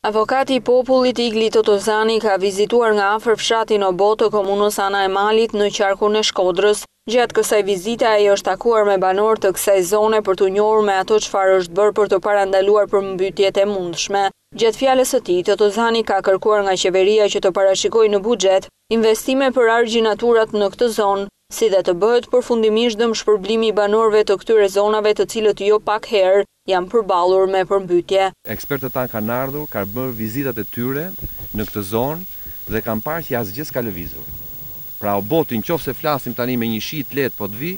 Avokati i popullit Igli Totozani ka vizituar nga afër fshatin Obot të komunës Ana e Malit në qarkun e Shkodrës. Gjatë kësaj vizite ai është takuar me banorë të kësaj zone për t'u njohur me ato çfarë është bërë për të parandaluar përmbytjet e mundshme. Gjatë fjalës së tij, Totozani ka kërkuar nga qeveria që të parashikojë në buxhet investime për argjinaturat në këtë zonë, si dhe të bëhet përfundimisht dëmshpërblimi i banorëve të këtyre zonave të cilët jo pak herë janë përballur me përmbytje. Ekspertët tanë kanë ardhur, kanë bërë vizitat e tyre në këtë zonë dhe kanë parë që asgjë s'ka lëvizur. Pra Oboti, nëse flasim tani me një shi të lehtë po të vi,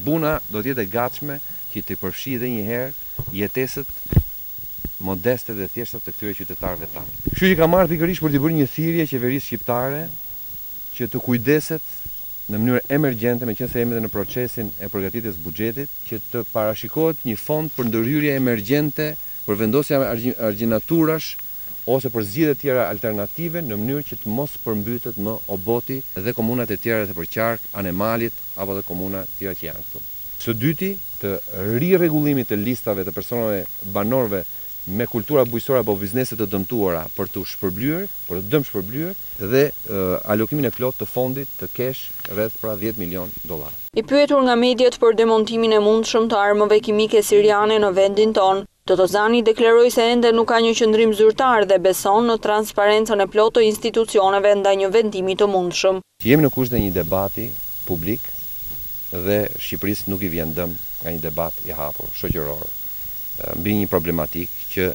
buna do të jetë e gatshme që të përfshi edhe një herë jetesat modeste dhe thjeshta të këtyre qytetarëve tanë. Kështu që ka marrë pikërisht për të bërë një thirrje qeverisë shqiptare që të kujdeset në mënyrë emergjente, meqense jemi edhe në procesin e përgatitjes buxhetit, që të parashikohet një fond për ndërhyrje emergjente, për vendosje argjinaturash ose për zgjidhje të tjera alternative në mënyrë që të mos përmbytet më Oboti dhe komunat e tjera të përqark, Anë e Malit apo dhe komuna të tjera që janë këtu. Së dyti, të rirregullimit të listave të personave banorëve me kultura bujqësore apo biznese të dëmtuara për të shpërblyer, për të dëmshpërblyer dhe alokimin e plot të fondit të kesh rreth pra $10 milion. I pyetur nga mediat për demontimin e mundshëm të armëve kimike siriane në vendin tonë, Totozani deklaroi se ende nuk ka një qëndrim zyrtar dhe beson në transparencën e plotë të institucioneve ndaj një vendimi të mundshëm. Jemi në kushte një debati publik dhe Shqipërisë nuk i vjen dëm nga një debat i hapur shoqëror mbi një problematikë që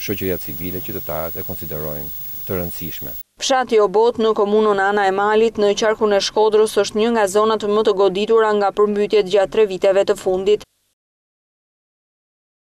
shoqëria civile, qytetarët e konsiderojnë të rëndësishme. Fshati Obot në komunën Ana e Malit në qarkun e Shkodrës është një nga zonat më të goditura nga përmbytjet gjatë 3 viteve të fundit.